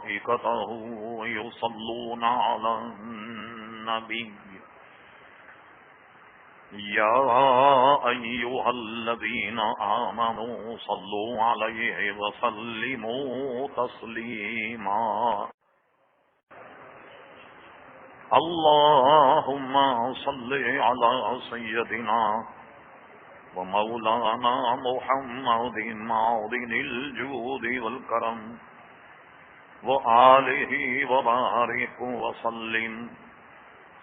ملائكته يصلون على النبي يا أيها الذين آمنوا صلوا عليه وسلموا تسليما اللهم صل على سيدنا ومولانا محمد معدن الجود والكرم وآله وبارك وسلم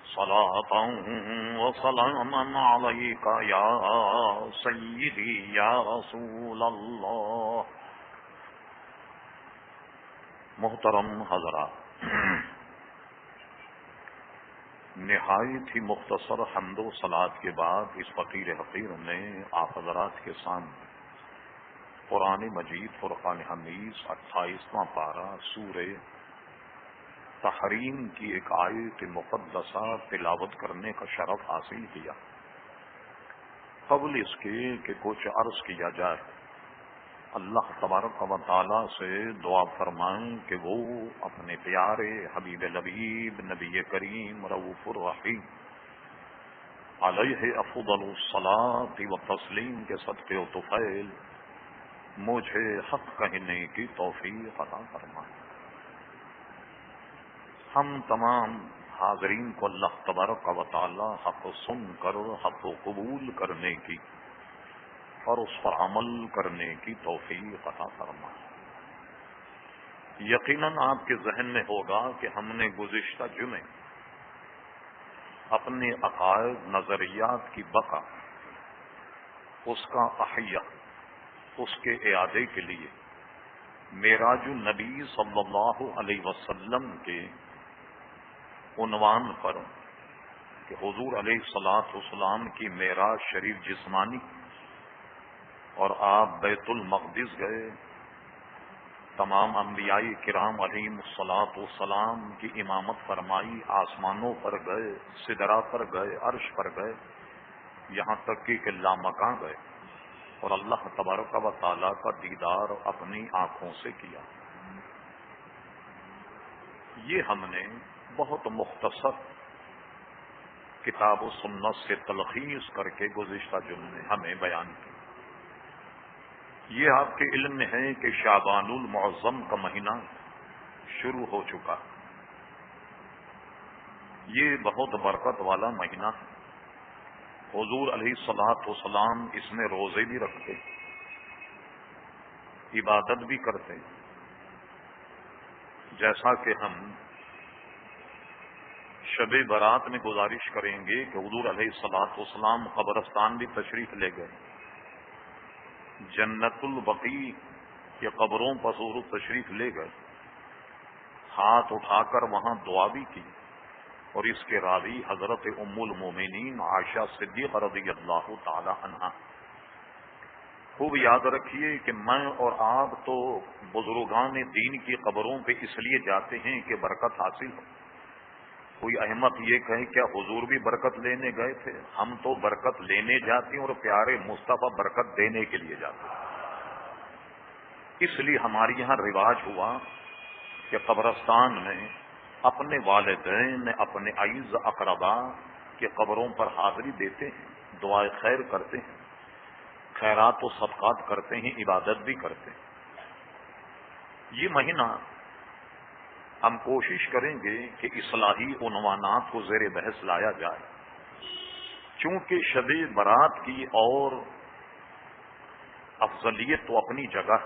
صلاة وسلاما عليك يا سيدي يا رسول اللہ. محترم حضرات، نہایت ہی مختصر حمد و صلات کے بعد اس فقیر حقیر نے آپ حضرات کے سامنے قرآن مجید فرقان حمید 28واں پارہ سورہ تحریم کی ایک آیت مقدسہ تلاوت کرنے کا شرف حاصل کیا. قبل اس کے کہ کچھ عرض کیا جائے، اللہ تبارک و تعالی سے دعا فرمائیں کہ وہ اپنے پیارے حبیب لبیب نبی کریم رؤوف الرحیم علیہ افضل الصلاۃ و تسلیم کے صدقے و طفیل مجھے حق کہنے کی توفیق عطا فرمائیں. ہم تمام حاضرین کو اللہ تبارک و تعالی حق سن کر حق و قبول کرنے کی اور اس پر عمل کرنے کی توفیق عطا فرمائے. یقیناً آپ کے ذہن میں ہوگا کہ ہم نے گزشتہ جمعے اپنے عقائد نظریات کی بقا، اس کا احیاء، اس کے اعادے کے لیے معراج النبی صلی اللہ علیہ وسلم کے عنوان پر کہ حضور علیہ الصلوۃ والسلام کی معراج شریف جسمانی اور آپ بیت المقدس گئے، تمام انبیاء کرام علیہم الصلوۃ والسلام کی امامت فرمائی، آسمانوں پر گئے، سدرہ پر گئے، عرش پر گئے، یہاں تک کہ لامکاں گئے اور اللہ تبارک و تعالیٰ کا دیدار اپنی آنکھوں سے کیا. یہ ہم نے بہت مختصر کتاب و سنت سے تلخیص کر کے گزشتہ جمعے ہمیں بیان کی. یہ آپ کے علم میں ہے کہ شعبان المعظم کا مہینہ شروع ہو چکا. یہ بہت برکت والا مہینہ ہے. حضور علیہ الصلوۃ والسلام اس میں روزے بھی رکھتے، عبادت بھی کرتے، جیسا کہ ہم شب برات میں گزارش کریں گے کہ حضور علیہ الصلوۃ والسلام قبرستان بھی تشریف لے گئے، جنت البقیع کے قبروں پر حضور تشریف لے گئے، ہاتھ اٹھا کر وہاں دعا بھی کی. اور اس کے راوی حضرت ام المومنین عائشہ صدیقہ رضی اللہ تعالی عنہا. خوب یاد رکھیے کہ میں اور آپ تو بزرگان دین کی قبروں پہ اس لیے جاتے ہیں کہ برکت حاصل ہو. کوئی احمد یہ کہے کیا حضور بھی برکت لینے گئے تھے؟ ہم تو برکت لینے جاتے ہیں اور پیارے مصطفیٰ برکت دینے کے لیے جاتے ہیں. اس لیے ہمارے یہاں رواج ہوا کہ قبرستان میں اپنے والدین، اپنے عزیز اقربا کے قبروں پر حاضری دیتے ہیں، دعائے خیر کرتے ہیں، خیرات و صدقات کرتے ہیں، عبادت بھی کرتے ہیں. یہ مہینہ ہم کوشش کریں گے کہ اصلاحی عنوانات کو زیر بحث لایا جائے، چونکہ شب برات کی اور افضلیت تو اپنی جگہ.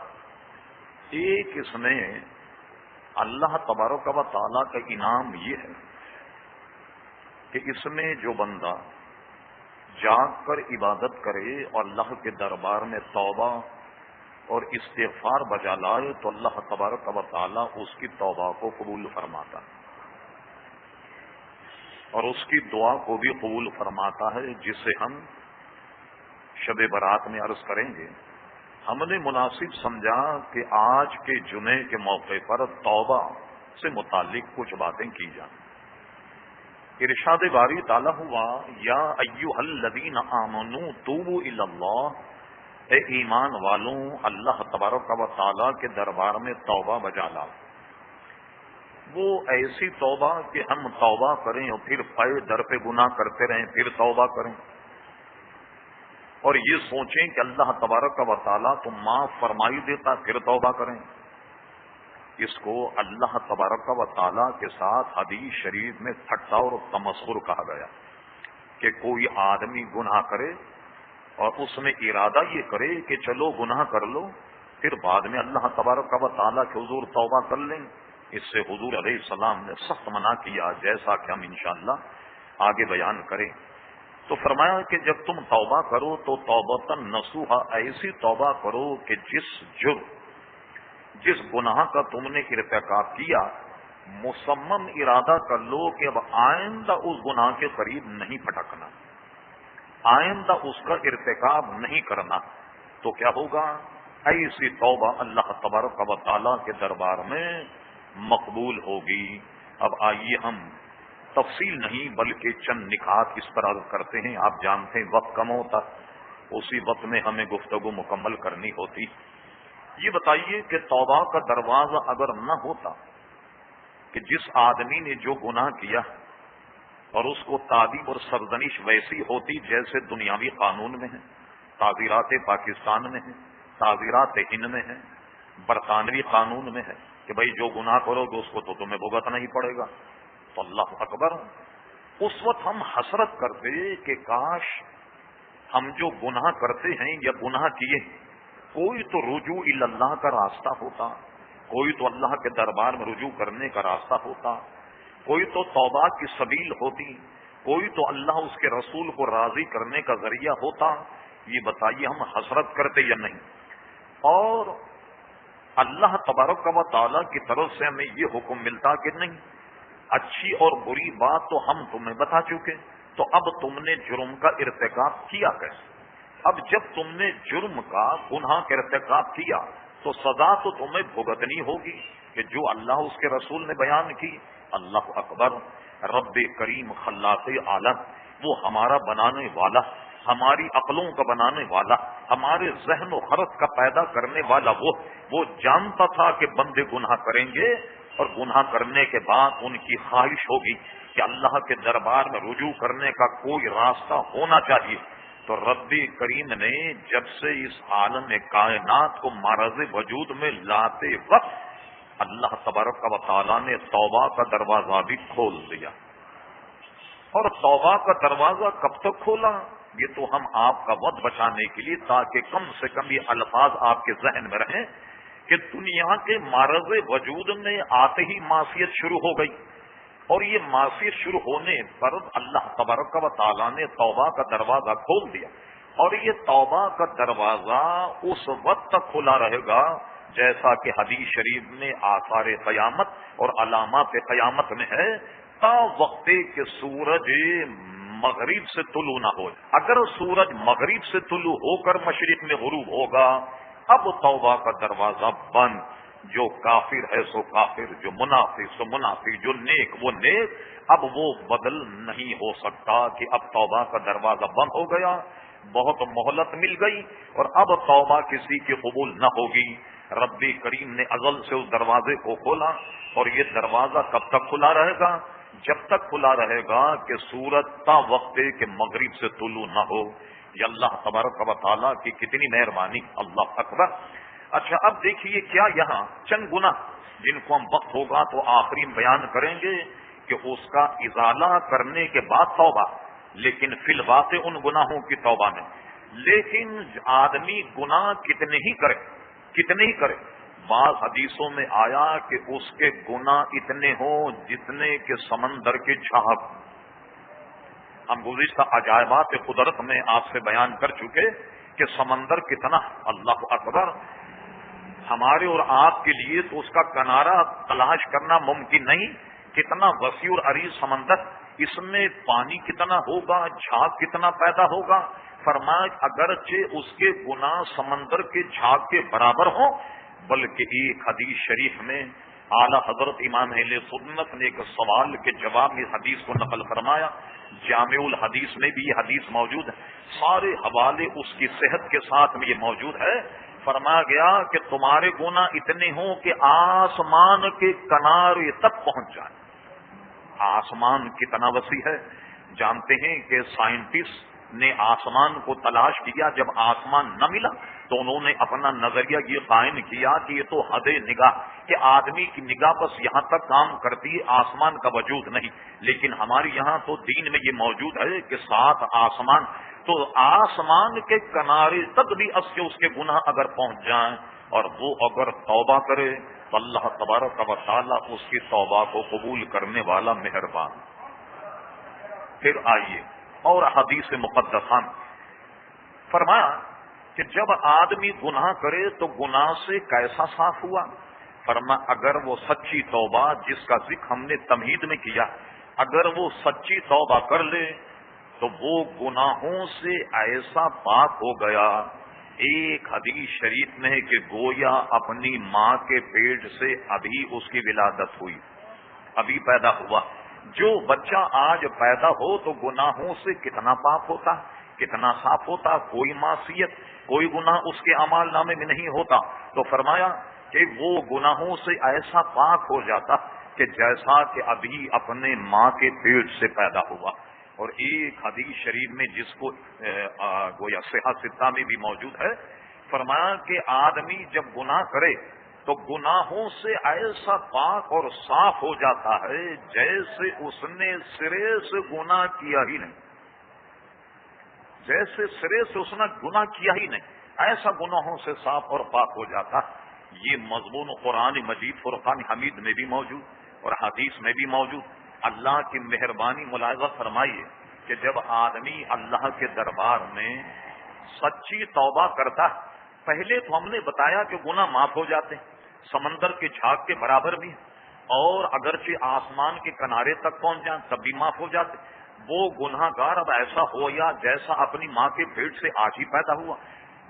ایک اس میں اللہ تبارک و تعالیٰ کا انعام یہ ہے کہ اس میں جو بندہ جاگ کر عبادت کرے اور اللہ کے دربار میں توبہ اور استغفار بجا لائے تو اللہ تبارک و تعالیٰ اس کی توبہ کو قبول فرماتا ہے اور اس کی دعا کو بھی قبول فرماتا ہے، جسے ہم شب برات میں عرض کریں گے. ہم نے مناسب سمجھا کہ آج کے جمعے کے موقع پر توبہ سے متعلق کچھ باتیں کی جائیں. ارشاد باری تعالیٰ ہوا یا ایھا الذین آمنوا توبوا الی اللہ اے ایمان والوں، اللہ تبارک و تعالیٰ کے دربار میں توبہ بجا لاؤ۔ وہ ایسی توبہ کہ ہم توبہ کریں اور پھر پے در پہ گناہ کرتے رہیں، پھر توبہ کریں، اور یہ سوچیں کہ اللہ تبارک و تعالیٰ تو معاف فرمائی دیتا، پھر توبہ کریں۔ اس کو اللہ تبارک و تعالیٰ کے ساتھ حدیث شریف میں ٹھٹا اور تمسخر کہا گیا کہ کوئی آدمی گناہ کرے اور اس میں ارادہ یہ کرے کہ چلو گناہ کر لو، پھر بعد میں اللہ تبارک و تعالیٰ کے حضور توبہ کر لیں۔ اس سے حضور علیہ السلام نے سخت منع کیا، جیسا کہ ہم انشاءاللہ آگے بیان کریں۔ تو فرمایا کہ جب تم توبہ کرو تو توبۃ نصوحا، ایسی توبہ کرو کہ جس گناہ کا تم نے ارتکاب کیا مصمم ارادہ کر لو کہ اب آئندہ اس گناہ کے قریب نہیں پھٹکنا، آئندہ اس کا ارتکاب نہیں کرنا۔ تو کیا ہوگا؟ ایسی توبہ اللہ تبارک و تعالیٰ کے دربار میں مقبول ہوگی۔ اب آئیے ہم تفصیل نہیں بلکہ چند نکات اس پر عرض کرتے ہیں۔ آپ جانتے ہیں وقت کم ہوتا، اسی وقت میں ہمیں گفتگو مکمل کرنی ہوتی۔ یہ بتائیے کہ توبہ کا دروازہ اگر نہ ہوتا کہ جس آدمی نے جو گناہ کیا اور اس کو تعذیب اور سرزنش ویسی ہوتی جیسے دنیاوی قانون میں ہے، تعزیرات پاکستان میں ہے، تعزیرات ہند میں ہے، برطانوی قانون میں ہے کہ بھئی جو گناہ کرو گے اس کو تو تمہیں بھگتنا ہی پڑے گا، تو اللہ اکبر، اس وقت ہم حسرت کرتے کہ کاش ہم جو گناہ کرتے ہیں یا گناہ کیے کوئی تو رجوع الی اللہ کا راستہ ہوتا، کوئی تو اللہ کے دربار میں رجوع کرنے کا راستہ ہوتا، کوئی تو توبہ کی سبیل ہوتی، کوئی تو اللہ اس کے رسول کو راضی کرنے کا ذریعہ ہوتا۔ یہ بتائیے ہم حسرت کرتے یا نہیں؟ اور اللہ تبارک و تعالیٰ کی طرف سے ہمیں یہ حکم ملتا کہ نہیں، اچھی اور بری بات تو ہم تمہیں بتا چکے، تو اب تم نے جرم کا ارتکاب کیا کیسے؟ اب جب تم نے جرم کا گناہ کا ارتکاب کیا تو سزا تو تمہیں بھگتنی ہوگی کہ جو اللہ اس کے رسول نے بیان کی۔ اللہ اکبر، رب کریم خلاق عالم، وہ ہمارا بنانے والا، ہماری عقلوں کا بنانے والا، ہمارے ذہن و خرد کا پیدا کرنے والا، وہ جانتا تھا کہ بندے گناہ کریں گے اور گناہ کرنے کے بعد ان کی خواہش ہوگی کہ اللہ کے دربار میں رجوع کرنے کا کوئی راستہ ہونا چاہیے۔ تو رب کریم نے جب سے اس عالم کائنات کو معرض وجود میں لاتے وقت اللہ تبارک و تعالیٰ نے توبہ کا دروازہ بھی کھول دیا۔ اور توبہ کا دروازہ کب تک کھولا؟ یہ تو ہم آپ کا وقت بچانے کے لیے، تاکہ کم سے کم یہ الفاظ آپ کے ذہن میں رہیں کہ دنیا کے معرض وجود میں آتے ہی معصیت شروع ہو گئی، اور یہ معصیت شروع ہونے پر اللہ تبارک و تعالیٰ نے توبہ کا دروازہ کھول دیا، اور یہ توبہ کا دروازہ اس وقت تک کھلا رہے گا جیسا کہ حدیث شریف میں آثار قیامت اور علامات قیامت میں ہے، تا وقت کہ سورج مغرب سے طلوع نہ ہو۔ اگر سورج مغرب سے طلوع ہو کر مشرق میں غروب ہوگا، اب توبہ کا دروازہ بند۔ جو کافر ہے سو کافر، جو منافق سو منافق، جو نیک وہ نیک، اب وہ بدل نہیں ہو سکتا کہ اب توبہ کا دروازہ بند ہو گیا، بہت مہلت مل گئی اور اب توبہ کسی کی قبول نہ ہوگی۔ رب کریم نے ازل سے اس دروازے کو کھولا، اور یہ دروازہ کب تک کھلا رہے گا؟ جب تک کھلا رہے گا کہ سورج تا وقت کے مغرب سے طلوع نہ ہو۔ یہ اللہ تبارک و تعالیٰ کی کتنی مہربانی، اللہ اکبر۔ اچھا، اب دیکھیے کیا یہاں چند گناہ جن کو ہم وقت ہوگا تو آخری میں بیان کریں گے کہ اس کا ازالہ کرنے کے بعد توبہ، لیکن فی الواقع ان گناہوں کی توبہ نہیں۔ لیکن آدمی گناہ کتنے ہی کرے، بعض حدیثوں میں آیا کہ اس کے گناہ اتنے ہوں جتنے کہ سمندر کے جھاگ۔ ہم گزشتہ عجائبات قدرت میں آپ سے بیان کر چکے کہ سمندر کتنا، اللہ اکبر، ہمارے اور آپ کے لیے تو اس کا کنارہ تلاش کرنا ممکن نہیں، کتنا وسیع اور عریض سمندر، اس میں پانی کتنا ہوگا، جھاگ کتنا پیدا ہوگا۔ فرمایا اگرچہ اس کے گناہ سمندر کے جھاگ کے برابر ہوں، بلکہ ایک حدیث شریف میں اعلی حضرت امام اہل سنت نے ایک سوال کے جواب میں حدیث کو نقل فرمایا، جامع الحدیث میں بھی یہ حدیث موجود ہے، سارے حوالے اس کی صحت کے ساتھ میں یہ موجود ہے۔ فرمایا گیا کہ تمہارے گناہ اتنے ہوں کہ آسمان کے کنارے تک پہنچ جائیں۔ آسمان کتنا وسیع ہے، جانتے ہیں کہ سائنٹسٹ نے آسمان کو تلاش کیا، جب آسمان نہ ملا تو انہوں نے اپنا نظریہ یہ قائم کیا کہ یہ تو حد نگاہ، کہ آدمی کی نگاہ بس یہاں تک کام کرتی ہے، آسمان کا وجود نہیں۔ لیکن ہمارے یہاں تو دین میں یہ موجود ہے کہ 7 آسمان، تو آسمان کے کنارے تک بھی اس کے گناہ اگر پہنچ جائیں اور وہ اگر توبہ کرے تو اللہ تبارک و تعالی اس کی توبہ کو قبول کرنے والا مہربان۔ پھر آئیے اور حدیث مقدسہ فرمایا کہ جب آدمی گناہ کرے تو گناہ سے کیسا صاف ہوا؟ فرمایا اگر وہ سچی توبہ، جس کا ذکر ہم نے تمہید میں کیا، اگر وہ سچی توبہ کر لے تو وہ گناہوں سے ایسا پاک ہو گیا، ایک حدیث شریف میں ہے کہ گویا اپنی ماں کے پیٹ سے ابھی اس کی ولادت ہوئی، ابھی پیدا ہوا۔ جو بچہ آج پیدا ہو تو گناہوں سے کتنا پاک ہوتا، کتنا صاف ہوتا، کوئی معصیت، کوئی گناہ اس کے اعمال نامے میں نہیں ہوتا۔ تو فرمایا کہ وہ گناہوں سے ایسا پاک ہو جاتا کہ جیسا کہ ابھی اپنے ماں کے پیٹ سے پیدا ہوا۔ اور ایک حدیث شریف میں جس کو گویا صحیح ستہ میں بھی موجود ہے، فرمایا کہ آدمی جب گناہ کرے تو گناہوں سے ایسا پاک اور صاف ہو جاتا ہے جیسے اس نے سرے سے گناہ کیا ہی نہیں، جیسے سرے سے اس نے گناہ کیا ہی نہیں، ایسا گناہوں سے صاف اور پاک ہو جاتا۔ یہ مضمون قرآن مجید فرقان حمید میں بھی موجود اور حدیث میں بھی موجود۔ اللہ کی مہربانی ملاحظہ فرمائیے کہ جب آدمی اللہ کے دربار میں سچی توبہ کرتا، پہلے تو ہم نے بتایا کہ گناہ معاف ہو جاتے ہیں، سمندر کے جھاگ کے برابر بھی، اور اگرچہ آسمان کے کنارے تک پہنچ جائیں تب بھی معاف ہو جاتے۔ وہ گناہ گار اب ایسا ہو یا جیسا اپنی ماں کے پیٹ سے آج ہی پیدا ہوا،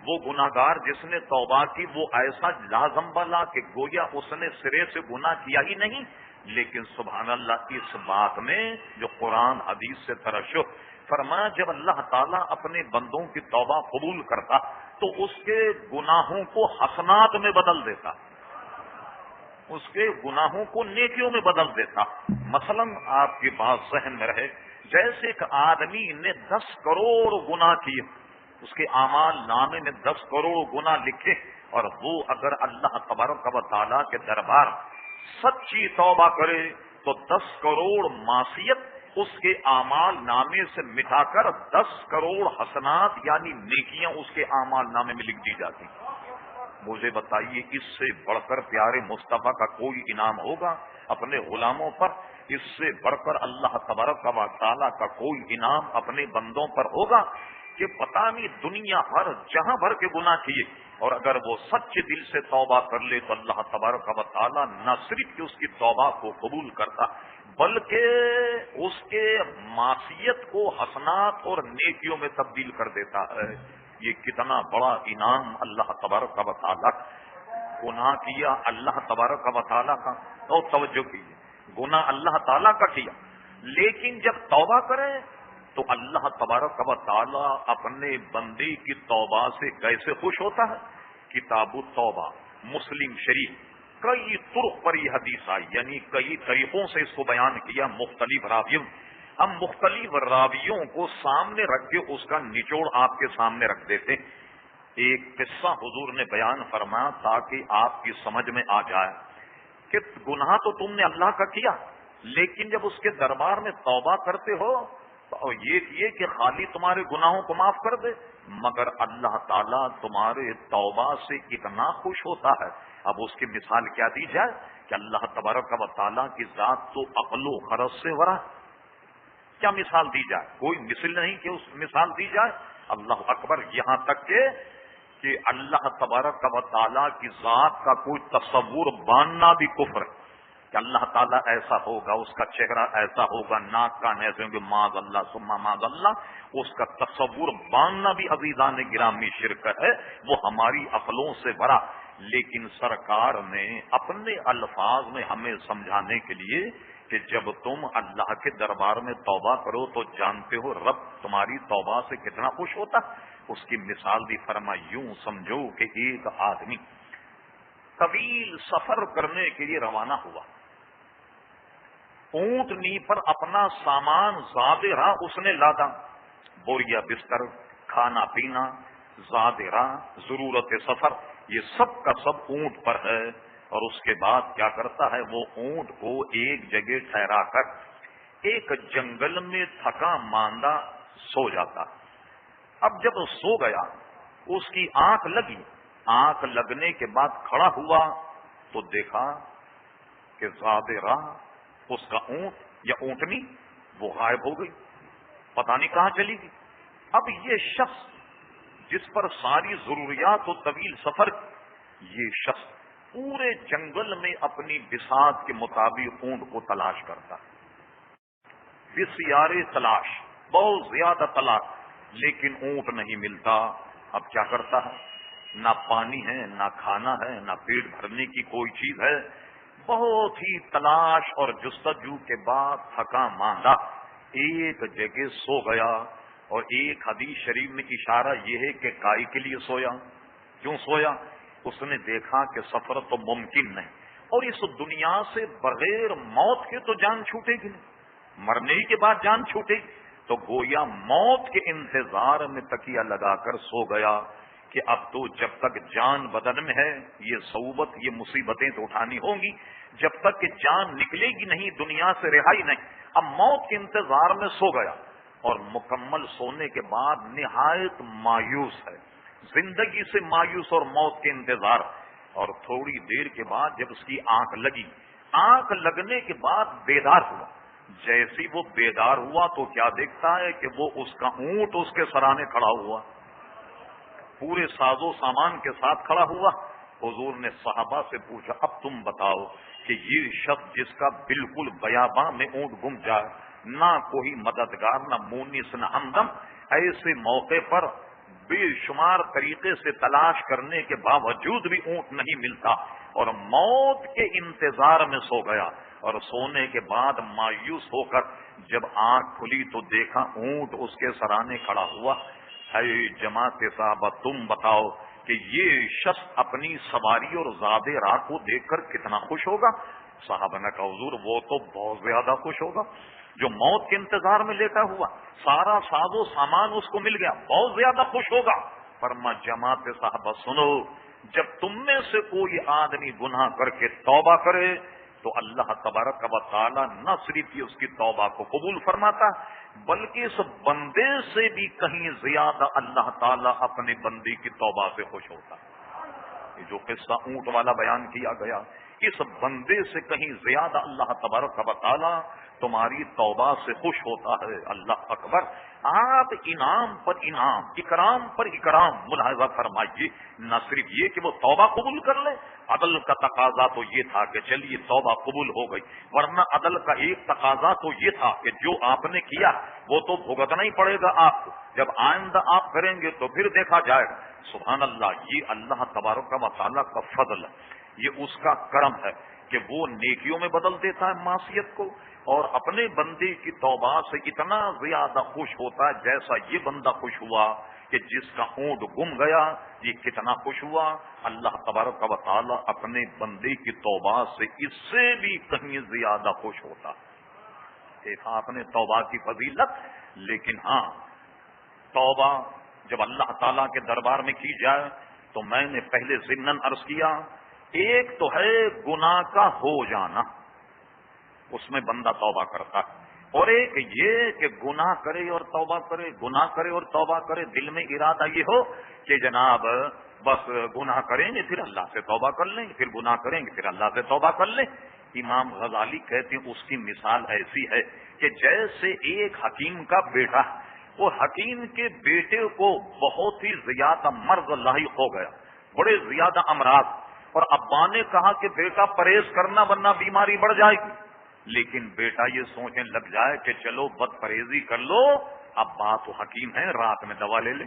وہ گناہ گار جس نے توبہ کی وہ ایسا لازم بلا کہ گویا اس نے سرے سے گناہ کیا ہی نہیں۔ لیکن سبحان اللہ، اس بات میں جو قرآن حدیث سے ترشح فرمایا، جب اللہ تعالیٰ اپنے بندوں کی توبہ قبول کرتا تو اس کے گناہوں کو حسنات میں بدل دیتا، اس کے گناہوں کو نیکیوں میں بدل دیتا۔ مثلا آپ کی بات ذہن میں رہے، جیسے ایک آدمی نے 10 کروڑ گناہ کیے، اس کے اعمال نامے میں 10 کروڑ گناہ لکھے، اور وہ اگر اللہ تبارک و تعالیٰ کے دربار سچی توبہ کرے تو 10 کروڑ معصیت اس کے اعمال نامے سے مٹا کر 10 کروڑ حسنات یعنی نیکیاں اس کے اعمال نامے میں لکھ دی جاتی۔ مجھے بتائیے اس سے بڑھ کر پیارے مصطفیٰ کا کوئی انعام ہوگا اپنے غلاموں پر؟ اس سے بڑھ کر اللہ تبارک و تعالیٰ کا کوئی انعام اپنے بندوں پر ہوگا کہ پتہ نہیں دنیا بھر جہاں بھر کے گناہ کیے، اور اگر وہ سچے دل سے توبہ کر لے تو اللہ تبارک و تعالیٰ نہ صرف کہ اس کی توبہ کو قبول کرتا بلکہ اس کے معصیت کو حسنات اور نیکیوں میں تبدیل کر دیتا ہے۔ یہ کتنا بڑا انعام اللہ تبارک و تعالیٰ۔ گناہ کیا اللہ تبارک و تعالیٰ کا، اور توجہ کیجیے، گناہ اللہ تعالیٰ کا کیا، لیکن جب توبہ کرے تو اللہ تبارک و تعالیٰ اپنے بندے کی توبہ سے کیسے خوش ہوتا ہے؟ کتاب التوبہ مسلم شریف کئی طرق پر یہ حدیث آئی، یعنی کئی طریقوں سے اس کو بیان کیا مختلف راویوں۔ ہم مختلف راویوں کو سامنے رکھ کے اس کا نچوڑ آپ کے سامنے رکھ دیتے۔ ایک قصہ حضور نے بیان فرمایا تاکہ آپ کی سمجھ میں آ جائے کہ گناہ تو تم نے اللہ کا کیا، لیکن جب اس کے دربار میں توبہ کرتے ہو تو یہ کہ خالی تمہارے گناہوں کو معاف کر دے، مگر اللہ تعالیٰ تمہارے توبہ سے اتنا خوش ہوتا ہے۔ اب اس کی مثال کیا دی جائے کہ اللہ تبارک و تعالیٰ کی ذات تو عقل و خرد سے ورا، کیا مثال دی جائے؟ کوئی مثل نہیں کہ اس مثال دی جائے۔ اللہ اکبر، یہاں تک کہ اللہ تبارک و تعالیٰ کی ذات کا کوئی تصور ماننا بھی کفر ہے کہ اللہ تعالیٰ ایسا ہوگا، اس کا چہرہ ایسا ہوگا، ناک کان ایسے ہوں گے، معاذ اللہ ثم معاذ اللہ، اس کا تصور ماننا بھی عزیزان گرامی شرک ہے، وہ ہماری عقلوں سے بڑا۔ لیکن سرکار نے اپنے الفاظ میں ہمیں سمجھانے کے لیے کہ جب تم اللہ کے دربار میں توبہ کرو تو جانتے ہو رب تمہاری توبہ سے کتنا خوش ہوتا. اس کی مثال دی فرمائی یوں سمجھو کہ ایک آدمی طویل سفر کرنے کے لیے روانہ ہوا. اونٹنی پر اپنا سامان زاد راہ اس نے لادا. بوریا بستر، کھانا پینا، زاد راہ، ضرورت سفر، یہ سب کا سب اونٹ پر ہے. اور اس کے بعد کیا کرتا ہے، وہ اونٹ کو ایک جگہ ٹھہرا کر ایک جنگل میں تھکا ماندہ سو جاتا. اب جب سو گیا اس کی آنکھ لگی. آنکھ لگنے کے بعد کھڑا ہوا تو دیکھا کہ زاد راہ اس کا اونٹ یا اونٹنی وہ غائب ہو گئی، پتہ نہیں کہاں چلی گئی. اب یہ شخص جس پر ساری ضروریات و طویل سفر، یہ شخص پورے جنگل میں اپنی بساط کے مطابق اونٹ کو تلاش کرتا. بسیارے تلاش، بہت زیادہ تلاش، لیکن اونٹ نہیں ملتا. اب کیا کرتا ہے، نہ پانی ہے، نہ کھانا ہے، نہ پیٹ بھرنے کی کوئی چیز ہے. بہت ہی تلاش اور جستجو کے بعد تھکا ماندہ ایک جگہ سو گیا. اور ایک حدیث شریف میں اشارہ یہ ہے کہ کائی کے لیے سویا. کیوں سویا؟ اس نے دیکھا کہ سفر تو ممکن نہیں، اور اس دنیا سے بغیر موت کے تو جان چھوٹے گی نہیں، مرنے کے بعد جان چھوٹے گی. تو گویا موت کے انتظار میں تکیہ لگا کر سو گیا کہ اب تو جب تک جان بدن میں ہے یہ صعوبت، یہ مصیبتیں تو اٹھانی ہوں گی. جب تک کہ جان نکلے گی نہیں، دنیا سے رہائی نہیں. اب موت کے انتظار میں سو گیا اور مکمل سونے کے بعد نہایت مایوس ہے، زندگی سے مایوس اور موت کے انتظار. اور تھوڑی دیر کے بعد جب اس کی آنکھ لگی، آنکھ لگنے کے بعد بیدار ہوا. جیسی وہ بیدار ہوا تو کیا دیکھتا ہے کہ وہ اس کا اونٹ اس کے سرانے کھڑا ہوا، پورے ساز و سامان کے ساتھ کھڑا ہوا. حضور نے صحابہ سے پوچھا اب تم بتاؤ کہ یہ شخص جس کا بالکل بیاباں میں اونٹ گم جائے، نہ کوئی مددگار، نہ مونس، نہ ہمدم، ایسے موقع پر بے شمار طریقے سے تلاش کرنے کے باوجود بھی اونٹ نہیں ملتا اور موت کے انتظار میں سو گیا. اور سونے کے بعد مایوس ہو کر جب آنکھ کھلی تو دیکھا اونٹ اس کے سرانے کھڑا ہوا. اے جماعت صحابہ تم بتاؤ کہ یہ شخص اپنی سواری اور زاد راہ کو دیکھ کر کتنا خوش ہوگا. صحابہ نے کہا حضور وہ تو بہت زیادہ خوش ہوگا، جو موت کے انتظار میں لیٹا ہوا، سارا ساز و سامان اس کو مل گیا، بہت زیادہ خوش ہوگا. فرما جماعت صحابہ سنو، جب تم میں سے کوئی آدمی گناہ کر کے توبہ کرے تو اللہ تبارک و تعالی نہ صرف یہ اس کی توبہ کو قبول فرماتا بلکہ اس بندے سے بھی کہیں زیادہ اللہ تعالی اپنے بندے کی توبہ سے خوش ہوتا. یہ جو قصہ اونٹ والا بیان کیا گیا، اس بندے سے کہیں زیادہ اللہ تبارک و تعالی تمہاری توبہ سے خوش ہوتا ہے. اللہ اکبر. آپ انعام پر انعام، اکرام پر اکرام ملاحظہ فرمائیے. نہ صرف یہ کہ وہ توبہ قبول کر لے، عدل کا تقاضا تو یہ تھا کہ چلیے توبہ قبول ہو گئی، ورنہ عدل کا ایک تقاضا تو یہ تھا کہ جو آپ نے کیا وہ تو بھگتنا ہی پڑے گا آپ کو، جب آئندہ آپ کریں گے تو پھر دیکھا جائے گا. سبحان اللہ. یہ اللہ تبارک و تعالیٰ کا فضل ہے، یہ اس کا کرم ہے کہ وہ نیکیوں میں بدل دیتا ہے معصیت کو، اور اپنے بندے کی توبہ سے اتنا زیادہ خوش ہوتا ہے جیسا یہ بندہ خوش ہوا کہ جس کا اونٹ گم گیا. یہ کتنا خوش ہوا. اللہ تبارک و تعالی اپنے بندے کی توبہ سے اس سے بھی کہیں زیادہ خوش ہوتا. دیکھا آپ نے توبہ کی فضیلت. لیکن ہاں، توبہ جب اللہ تعالیٰ کے دربار میں کی جائے تو میں نے پہلے ضمناً عرض کیا، ایک تو ہے گناہ کا ہو جانا، اس میں بندہ توبہ کرتا ہے، اور ایک یہ کہ گناہ کرے اور توبہ کرے، گناہ کرے اور توبہ کرے، دل میں ارادہ یہ ہو کہ جناب بس گناہ کریں گے پھر اللہ سے توبہ کر لیں گے، پھر گناہ کریں گے پھر اللہ سے توبہ کر لیں. امام غزالی کہتے ہیں اس کی مثال ایسی ہے کہ جیسے ایک حکیم کا بیٹا، وہ حکیم کے بیٹے کو بہت ہی زیادہ مرض لاحق ہو گیا، بڑے زیادہ امراض، اور ابا نے کہا کہ بیٹا پرہیز کرنا ورنہ بیماری بڑھ جائے گی. لیکن بیٹا یہ سوچنے لگ جائے کہ چلو بد پرہیزی کر لو، اب بات تو حکیم ہے رات میں دوا لے لیں.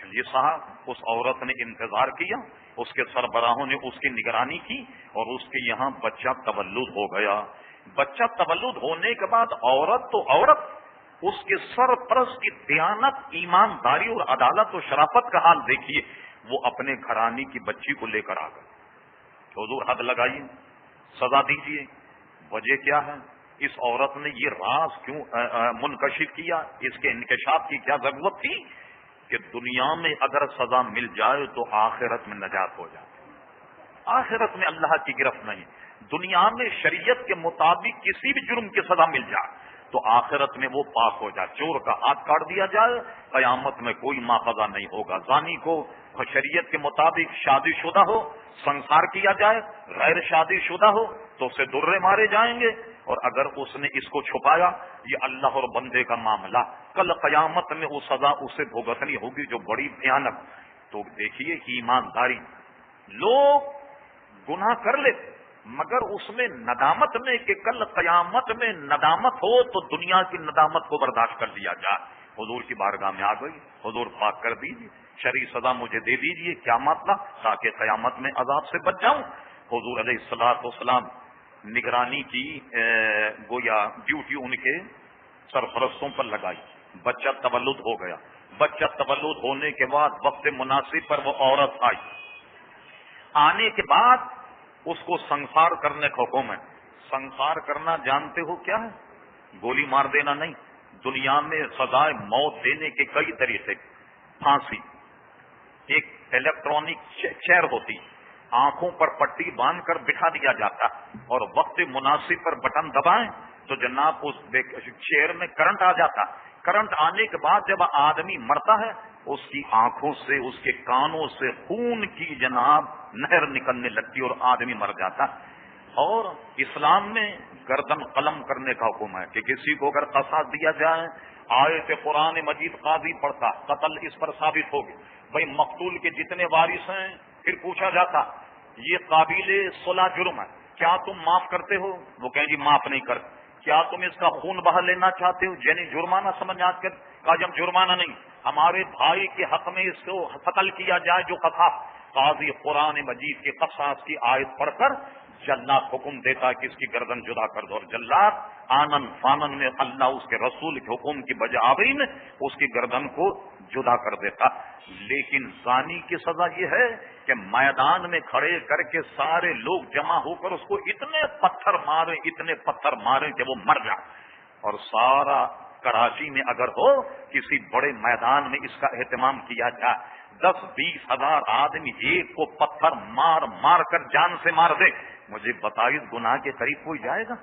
چلیے صاحب، اس عورت نے انتظار کیا، اس کے سربراہوں نے اس کی نگرانی کی اور اس کے یہاں بچہ تولد ہو گیا۔ بچہ تولد ہونے کے بعد عورت تو عورت، اس کے سرپرست کی دیانت، ایمانداری اور عدالت و شرافت کا حال دیکھیے، وہ اپنے گھرانی کی بچی کو لے کر آ گئے۔ حضور حد لگائیے، سزا دیجیے۔ وجہ کیا ہے؟ اس عورت نے یہ راز کیوں منکشف کیا؟ اس کے انکشاف کی کیا ضرورت تھی؟ کہ دنیا میں اگر سزا مل جائے تو آخرت میں نجات ہو جائے، آخرت میں اللہ کی گرفت نہیں۔ دنیا میں شریعت کے مطابق کسی بھی جرم کی سزا مل جائے تو آخرت میں وہ پاک ہو جائے۔ چور کا ہاتھ کاٹ دیا جائے، قیامت میں کوئی مواخذہ نہیں ہوگا۔ زانی کو شریعت کے مطابق شادی شدہ ہو، سنسار کیا جائے، غیر شادی شدہ ہو تو اسے درے مارے جائیں گے، اور اگر اس نے اس کو چھپایا، یہ اللہ اور بندے کا معاملہ، کل قیامت میں وہ سزا اسے بھگتنی ہوگی جو بڑی بھیانک۔ تو دیکھیے ایمانداری، لوگ گناہ کر لیتے مگر اس میں ندامت میں کہ کل قیامت میں ندامت ہو تو دنیا کی ندامت کو برداشت کر لیا جائے۔ حضور کی بارگاہ میں آ گئی، حضور پاک کر دیجیے، شرعی سزا مجھے دے دیجیے، کیا مطلب؟ تاکہ قیامت میں عذاب سے بچ جاؤں۔ حضور علیہ الصلوۃ والسلام نگرانی کی گویا ڈیوٹی ان کے سرپرستوں پر لگائی۔ بچہ تولد ہو گیا، بچہ تولد ہونے کے بعد وقت مناسب پر وہ عورت آئی، آنے کے بعد اس کو سنسار کرنے کا حکم ہے۔ سنسار کرنا جانتے ہو کیا ہے؟ گولی مار دینا نہیں، دنیا میں سزائے موت دینے کے کئی طریقے۔ پھانسی، ایک الیکٹرانک چیئر ہوتی، آنکھوں پر پٹی باندھ کر بٹھا دیا جاتا اور وقت مناسب پر بٹن دبائیں تو جناب اس چیئر میں کرنٹ آ جاتا۔ کرنٹ آنے کے بعد جب آدمی مرتا ہے، اس کی آنکھوں سے، اس کے کانوں سے خون کی جناب نہر نکلنے لگتی اور آدمی مر جاتا۔ اور اسلام میں گردن قلم کرنے کا حکم ہے کہ کسی کو اگر قصاص دیا جائے، آیت قرآن مجید قاضی پڑھتا، قتل اس پر ثابت ہوگی، بھائی مقتول کے جتنے وارث ہیں، پھر پوچھا جاتا یہ قابل صلح جرم ہے، کیا تم معاف کرتے ہو؟ وہ کہیں جی معاف نہیں کرتے۔ کیا تم اس کا خون بہا لینا چاہتے ہو؟ یعنی جرمانہ سمجھ آج کر کہا جب جرمانہ نہیں، ہمارے بھائی کے حق میں اس کو قتل کیا جائے جو قصاص۔ قاضی قرآن مجید کے قصاص کی آیت پڑھ کر جلاد حکم دیتا کہ اس کی گردن جدا کر دو، اور جلاد آنن فانن میں اللہ اس کے رسول کے حکم کی بجاوری میں اس کی گردن کو جدا کر دیتا۔ لیکن زانی کی سزا یہ ہے کہ میدان میں کھڑے کر کے سارے لوگ جمع ہو کر اس کو اتنے پتھر مارے کہ وہ مر جائے۔ اور سارا کراچی میں اگر ہو کسی بڑے میدان میں اس کا اہتمام کیا جائے، 10-20 ہزار آدمی ایک کو پتھر مار مار کر جان سے مار دے، مجھے بتائیے گناہ کے قریب کوئی جائے گا؟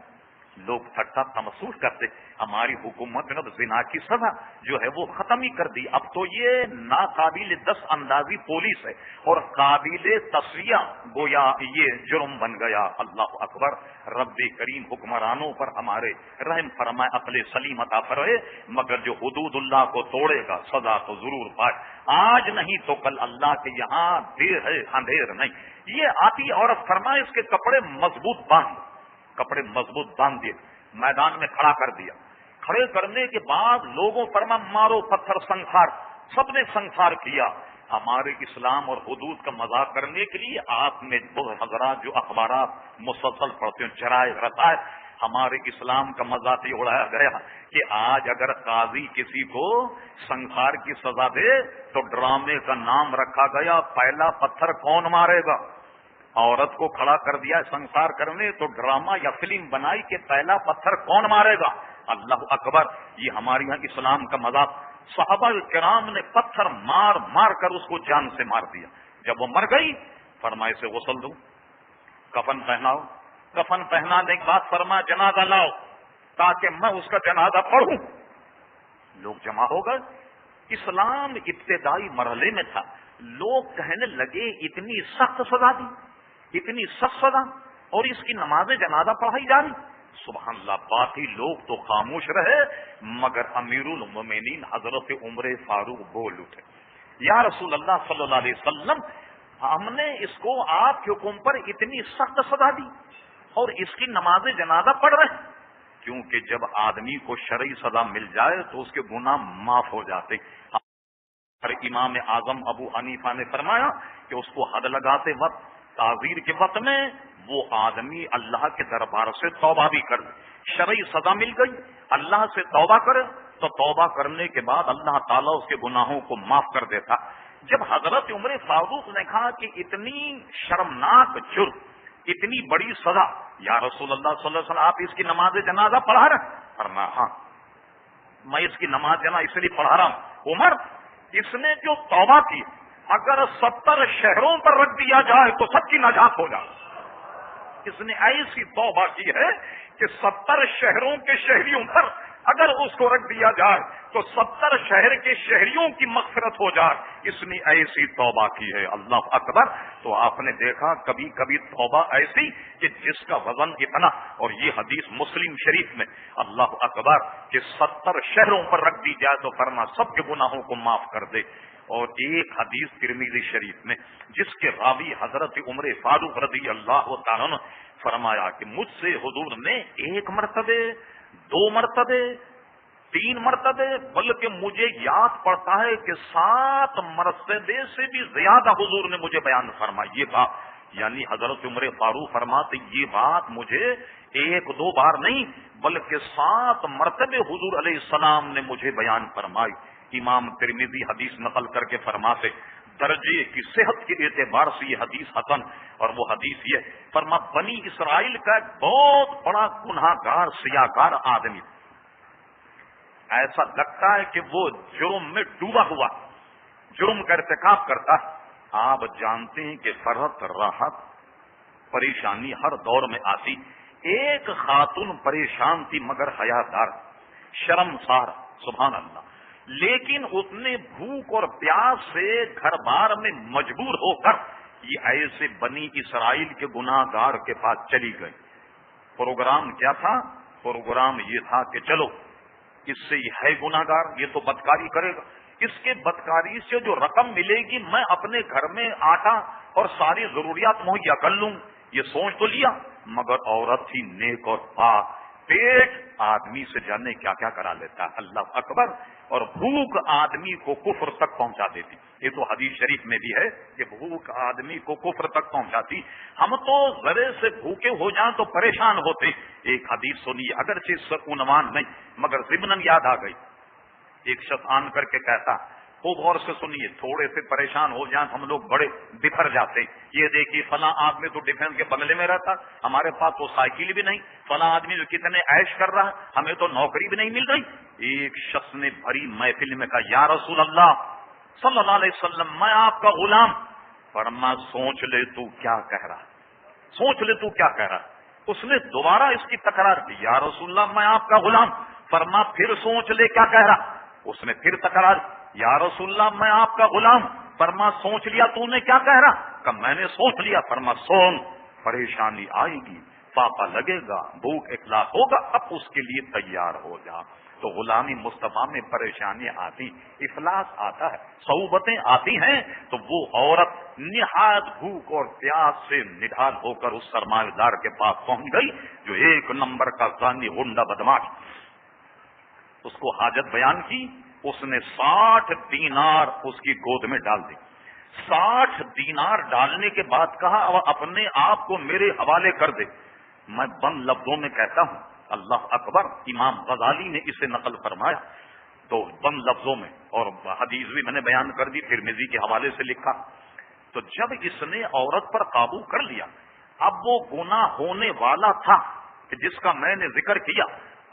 لوگ ٹھٹا تمسخر کرتے۔ ہماری حکومت نے زنا کی سزا جو ہے وہ ختم ہی کر دی، اب تو یہ ناقابل دست اندازی پولیس ہے اور قابل تصفیہ گویا یہ جرم بن گیا۔ اللہ اکبر، رب کریم حکمرانوں پر ہمارے رحم فرمائے، عقل سلیم عطا فرمائے، مگر جو حدود اللہ کو توڑے گا سزا تو ضرور پائے، آج نہیں تو کل اللہ کے یہاں دیر ہے اندھیر نہیں۔ یہ آتی عورت فرمائے اس کے کپڑے مضبوط باندھ دیے، میدان میں کھڑا کر دیا۔ کھڑے کرنے کے بعد لوگوں فرما مارو پتھر سنسار، سب نے سنسار کیا۔ ہمارے اسلام اور حدود کا مذاق کرنے کے لیے آپ میں دو حضرات جو اخبارات مسلسل پڑھتے ہیں، جرائد رسائل، ہمارے اسلام کا مذاق یہ اڑایا گیا کہ آج اگر قاضی کسی کو سنسار کی سزا دے تو ڈرامے کا نام رکھا گیا پہلا پتھر کون مارے گا۔ عورت کو کھڑا کر دیا سنسار کرنے تو ڈرامہ یا فلم بنائی کہ پہلا پتھر کون مارے گا۔ اللہ اکبر، یہ ہمارے یہاں اسلام کا مذاق۔ صحابہ کرام نے پتھر مار مار کر اس کو جان سے مار دیا۔ جب وہ مر گئی فرمائے سے غسل دو، کفن پہناؤ، کفن پہنانے کے بعد فرمایا جنازہ لاؤ تاکہ میں اس کا جنازہ پڑھوں۔ لوگ جمع ہو گئے۔ اسلام ابتدائی مرحلے میں تھا، لوگ کہنے لگے اتنی سخت سزا دی، اتنی سخت سزا، اور اس کی نماز جنازہ پڑھائی جا رہی۔ سبحان اللہ، باقی لوگ تو خاموش رہے مگر امیر المومنین حضرت عمر فاروق بول اٹھے، یا رسول اللہ صلی اللہ علیہ وسلم، ہم نے اس کو آپ کے حکم پر اتنی سخت سزا دی اور اس کی نماز جنازہ پڑھ رہے ہیں، کیونکہ جب آدمی کو شرعی سزا مل جائے تو اس کے گناہ معاف ہو جاتے۔ اور امام اعظم ابو حنیفہ نے فرمایا کہ اس کو حد لگاتے وقت، تعزیر کے وقت میں وہ آدمی اللہ کے دربار سے توبہ بھی کر لے، شرعی سزا مل گئی، اللہ سے توبہ کرے تو توبہ کرنے کے بعد اللہ تعالیٰ اس کے گناہوں کو معاف کر دیتا۔ جب حضرت عمر فاروق نے کہا کہ اتنی شرمناک جرم، اتنی بڑی سزا، یا رسول اللہ صلی اللہ علیہ وسلم آپ اس کی نماز جنازہ پڑھا رہے ہیں؟ فرمایا ہاں، میں اس کی نماز جنازہ اس لیے پڑھا رہا ہوں، عمر اس نے جو توبہ کی اگر 70 شہروں پر رکھ دیا جائے تو سب کی نجات ہو جائے۔ اس نے ایسی توبہ کی ہے کہ 70 شہروں کے شہریوں پر اگر اس کو رکھ دیا جائے تو 70 شہر کے شہریوں کی مغفرت ہو جائے، اس نے ایسی توبہ کی ہے۔ اللہ اکبر۔ تو آپ نے دیکھا کبھی کبھی توبہ ایسی کہ جس کا وزن اتنا، اور یہ حدیث مسلم شریف میں، اللہ اکبر، کہ 70 شہروں پر رکھ دی جائے تو فرما سب کے گناہوں کو معاف کر دے۔ اور ایک حدیث ترمذی شریف میں جس کے راوی حضرت عمر فاروق رضی اللہ تعالیٰ عنہ فرمایا کہ مجھ سے حضور نے 1 مرتبہ، 2 مرتبہ، 3 مرتبہ، بلکہ مجھے یاد پڑتا ہے کہ 7 مرتبہ سے بھی زیادہ حضور نے مجھے بیان فرمائی یہ بات، یعنی حضرت عمر فاروق فرماتے یہ بات مجھے 1-2 بار نہیں بلکہ 7 مرتبہ حضور علیہ السلام نے مجھے بیان فرمائی۔ امام ترمذی حدیث نقل کر کے فرماتے درجے کی صحت کے اعتبار سے یہ حدیث حسن، اور وہ حدیث یہ فرما بنی اسرائیل کا ایک بہت بڑا گناہگار سیاہکار آدمی، ایسا لگتا ہے کہ وہ جرم میں ڈوبا ہوا، جرم کا ارتکاب کرتا ہے۔ آپ جانتے ہیں کہ فرحت، راحت، پریشانی ہر دور میں آتی۔ ایک خاتون پریشان تھی مگر حیادار، شرمسار، سبحان اللہ، لیکن اس نے بھوک اور پیاس سے گھر بار میں مجبور ہو کر یہ ایسے بنی اسرائیل کے گناہگار کے پاس چلی گئی۔ پروگرام کیا تھا؟ پروگرام یہ تھا کہ چلو اس سے یہ ہے گناہگار، یہ تو بدکاری کرے گا، اس کے بدکاری سے جو رقم ملے گی میں اپنے گھر میں آٹا اور ساری ضروریات مہیا کر لوں۔ یہ سوچ تو لیا، مگر عورت تھی نیک اور پاک، پیٹ آدمی سے جانے کیا کیا کرا لیتا، اللہ اکبر، اور بھوک آدمی کو کفر تک پہنچا دیتی۔ یہ تو حدیث شریف میں بھی ہے کہ بھوک آدمی کو کفر تک پہنچاتی۔ ہم تو ذرے سے بھوکے ہو جائیں تو پریشان ہوتے۔ ایک حدیث سنی، اگرچہ عنوان نہیں مگر ضمناً یاد آ گئی۔ ایک شخص آن کر کے کہتا، خوب غور سے سنیے، تھوڑے سے پریشان ہو جائیں ہم لوگ بڑے بکھر جاتے ہیں۔ یہ دیکھیے فلاں آدمی تو ڈیفینس کے بنگلے میں رہتا، ہمارے پاس تو سائیکل بھی نہیں، فلاں آدمی جو کتنے عیش کر رہا، ہمیں تو نوکری بھی نہیں مل رہی۔ ایک شخص نے بھری محفل میں کہا یا رسول اللہ صلی اللہ علیہ وسلم میں آپ کا غلام۔ فرما سوچ لے تو کیا کہہ رہا، سوچ لے تو کیا کہہ رہا۔ اس نے دوبارہ اس کی تکرار کی، یا رسول اللہ میں آپ کا غلام۔ فرما پھر سوچ لے کیا کہہ رہا۔ اس نے پھر تکرار، یا رسول اللہ میں آپ کا غلام۔ فرما سوچ لیا تو نے کیا کہہ رہا؟ کہ میں نے سوچ لیا۔ فرما سون، پریشانی آئے گی، پاپا لگے گا، بھوک اخلاق ہوگا، اب اس کے لیے تیار ہو جا۔ تو غلامی مصطفیٰ میں پریشانیاں آتی، افلاس آتا ہے، صعوبتیں آتی ہیں، تو وہ عورت نہایت بھوک اور پیاس سے نڈھال ہو کر اس سرمایہ دار کے پاس پہنچ گئی جو 1 نمبر کا زانی غنڈہ بدماش۔ اس کو حاجت بیان کی، اس نے 60 دینار اس کی گود میں ڈال دی۔ 60 دینار ڈالنے کے بعد کہا اب اپنے آپ کو میرے حوالے کر دے۔ میں بند لفظوں میں کہتا ہوں، اللہ اکبر، امام غزالی نے اسے نقل فرمایا تو بند لفظوں میں، اور حدیث بھی میں نے بیان کر دی، ترمذی کے حوالے سے لکھا۔ تو جب اس نے عورت پر قابو کر لیا، اب وہ گناہ ہونے والا تھا کہ جس کا میں نے ذکر کیا،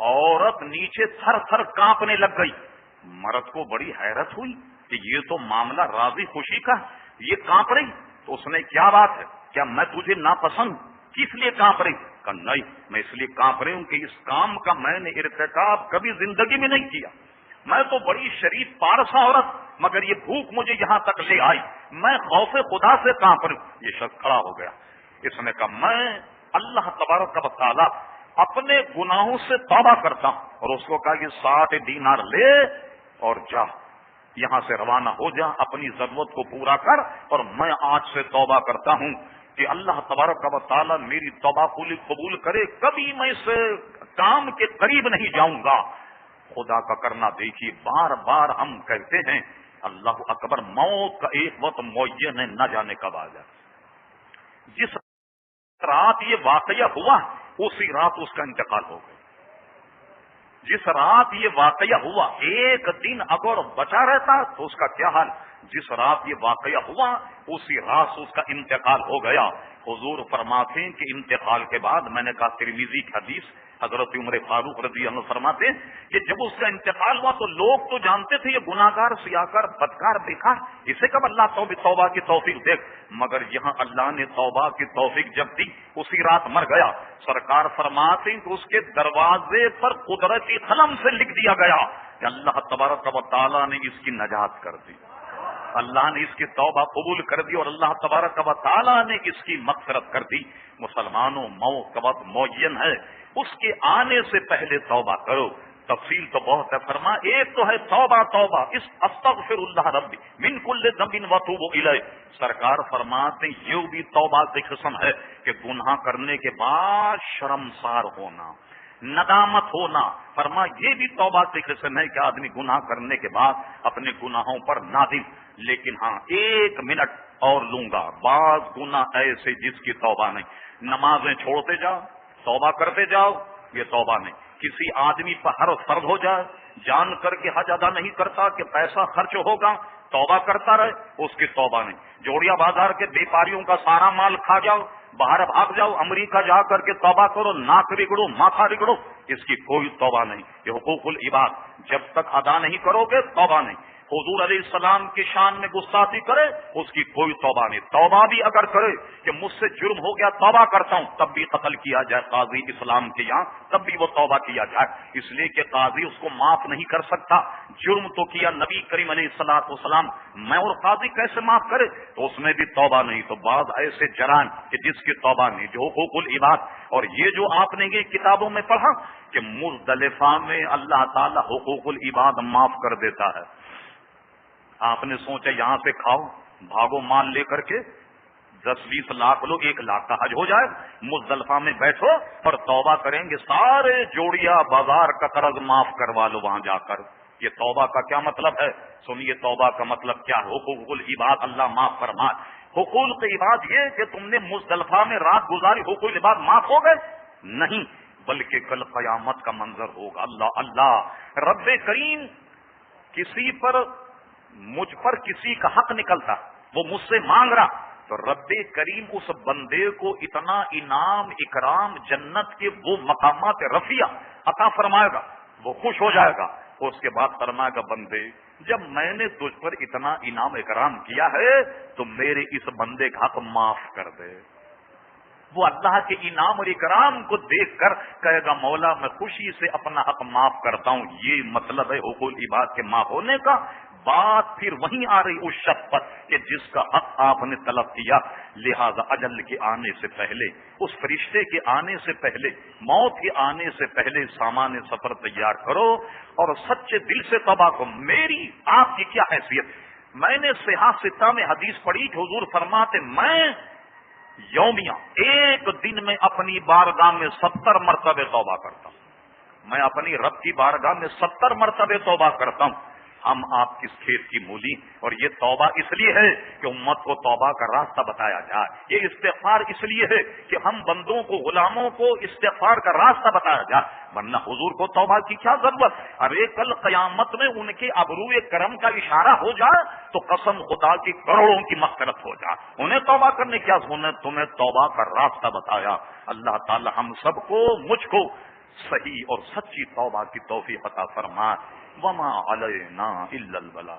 عورت نیچے تھر تھر کانپنے لگ گئی۔ مرد کو بڑی حیرت ہوئی کہ یہ تو معاملہ راضی خوشی کا، یہ کانپ رہی۔ تو اس نے کیا بات ہے، کیا میں تجھے ناپسند، کس لیے کانپ رہی؟ کہ نہیں، میں اس لیے کانپ رہی ہوں کہ اس کام کا میں نے ارتکاب کبھی زندگی میں نہیں کیا، میں تو بڑی شریف پارسا عورت، مگر یہ بھوک مجھے یہاں تک لے آئی، میں خوف خدا سے کانپ رہی ہوں۔ یہ شخص کھڑا ہو گیا، اس نے کہا میں اللہ تبارک و تعالی اپنے گناہوں سے توبہ کرتا ہوں، اور اس کو کہا کہ 60 دینار لے اور جا، یہاں سے روانہ ہو جا، اپنی ضرورت کو پورا کر، اور میں آج سے توبہ کرتا ہوں کہ اللہ تبارک و تعالی میری توبہ قبول کرے، کبھی میں اس کام کے قریب نہیں جاؤں گا۔ خدا کا کرنا دیکھیے، بار بار ہم کہتے ہیں اللہ اکبر، موت کا ایک وقت معین ہے، نہ جانے کب آ جائے. جس رات یہ واقعہ ہوا اسی رات اس کا انتقال ہو گیا. جس رات یہ واقعہ ہوا ایک دن اگر بچا رہتا تو اس کا کیا حال. جس رات یہ واقعہ ہوا اسی رات اس کا انتقال ہو گیا. حضور فرماتے ہیں کہ انتقال کے بعد، میں نے کہا ترمذی کی حدیث، حضرت عمر فاروق رضی اللہ عنہ فرماتے ہیں کہ جب اس کا انتقال ہوا تو لوگ تو جانتے تھے یہ گناہگار، سیاہکار، بدکار، بیکار، اسے کب اللہ توبہ کی توفیق دے. مگر یہاں اللہ نے توبہ کی توفیق جب دی اسی رات مر گیا. سرکار فرماتے ہیں کہ اس کے دروازے پر قدرتی قلم سے لکھ دیا گیا کہ اللہ تبارک و تعالیٰ نے اس کی نجات کر دی، اللہ نے اس کی توبہ قبول کر دی اور اللہ تبارک و تعالیٰ نے اس کی مغفرت کر دی. مسلمانوں، موت کا وقت معین ہے، اس کے آنے سے پہلے توبہ کرو. تفصیل تو بہت ہے. فرما ایک تو ہے توبہ، توبہ اس استغفر اللہ ربی من کل ذنب واتوب الیہ. سرکار فرماتے ہیں یہ بھی توبہ کی قسم ہے کہ گناہ کرنے کے بعد شرمسار ہونا، ندامت ہونا. فرما یہ بھی توبہ کی قسم ہے کہ آدمی گناہ کرنے کے بعد اپنے گناہوں پر نادم. لیکن ہاں ایک منٹ اور لوں گا. بعض گناہ ایسے جس کی توبہ نہیں. نمازیں چھوڑتے جاؤ، توبہ کرتے جاؤ، یہ توبہ نہیں. کسی آدمی پر حرف فرض ہو جائے، جان کر کے حج ادا نہیں کرتا کہ پیسہ خرچ ہوگا، توبہ کرتا رہے، اس کی توبہ نہیں. جوڑیا بازار کے بیپاریوں کا سارا مال کھا جاؤ، باہر بھاگ جاؤ، امریکہ جا کر کے توبہ کرو، ناک رگڑو، ماتھا رگڑو، اس کی کوئی توبہ نہیں. یہ حقوق العباد جب تک ادا نہیں کرو گے توبہ نہیں. حضور علیہ السلام کی شان میں گستاخی کرے اس کی کوئی توبہ نہیں. توبہ بھی اگر کرے کہ مجھ سے جرم ہو گیا توبہ کرتا ہوں، تب بھی قتل کیا جائے قاضی اسلام کے یہاں، تب بھی وہ توبہ کیا جائے. اس لیے کہ قاضی اس کو معاف نہیں کر سکتا. جرم تو کیا نبی کریم علیہ الصلوۃ والسلام، میں اور قاضی کیسے معاف کرے؟ تو اس میں بھی توبہ نہیں. تو بعض ایسے جرائم کہ جس کی توبہ نہیں، جو حقوق العباد. اور یہ جو آپ نے یہ کتابوں میں پڑھا کہ مزدلفہ میں اللہ تعالی حقوق العباد معاف کر دیتا ہے. آپ نے سوچا یہاں سے کھاؤ، بھاگو مال لے کر کے، 10-20 لاکھ لو، 1 لاکھ کا حج ہو جائے. مزدلفہ میں بیٹھو اور توبہ کریں گے، سارے جوڑیا بازار کا قرض معاف کروا لو وہاں جا کر. یہ توبہ کا کیا مطلب ہے؟ سنیے توبہ کا مطلب کیا ہے. حقوق العباد اللہ معاف فرمائے. حقوق العباد یہ کہ تم نے مزدلفہ میں رات گزاری، حقوق العباد معاف ہو گئے؟ نہیں، بلکہ کل قیامت کا منظر ہوگا. اللہ اللہ رب کریم کسی پر، مجھ پر کسی کا حق نکلتا، وہ مجھ سے مانگ رہا، تو رب کریم اس بندے کو اتنا انعام، اکرام، جنت کے وہ مقامات رفیع عطا فرمائے گا، وہ خوش ہو جائے گا. اس کے بعد فرمائے گا بندے جب میں نے تجھ پر اتنا انعام اکرام کیا ہے تو میرے اس بندے کا حق معاف کر دے. وہ اللہ کے انعام اور اکرام کو دیکھ کر کہے گا مولا میں خوشی سے اپنا حق معاف کرتا ہوں. یہ مطلب ہے حقوق العباد کے معاف ہونے کا. بات پھر وہیں آ رہی اس شخص پر کہ جس کا حق آپ نے طلب کیا. لہذا اجل کے آنے سے پہلے، اس فرشتے کے آنے سے پہلے، موت کے آنے سے پہلے سامان سفر تیار کرو اور سچے دل سے توبہ کو. میری آپ کی کیا حیثیت؟ میں نے صحاح ستہ میں حدیث پڑھی کہ حضور فرماتے میں یومیہ ایک دن میں اپنی بارگاہ میں 70 مرتبہ توبہ کرتا ہوں. میں اپنی رب کی بارگاہ میں 70 مرتبہ توبہ کرتا ہوں. ہم آپ کس کھیت کی مولی. اور یہ توبہ اس لیے ہے کہ امت کو توبہ کا راستہ بتایا جائے. یہ استغفار اس لیے ہے کہ ہم بندوں کو، غلاموں کو استغفار کا راستہ بتایا جائے. ورنہ حضور کو توبہ کی کیا ضرورت؟ ارے کل قیامت میں ان کے ابروئے کرم کا اشارہ ہو جائے تو قسم خدا کی کروڑوں کی مغفرت ہو جائے. انہیں توبہ کرنے کیا؟ تمہیں توبہ کا راستہ بتایا. اللہ تعالی ہم سب کو، مجھ کو صحیح اور سچی توبہ کی توفیق عطا فرمائے. وما علینا الا البلاغ.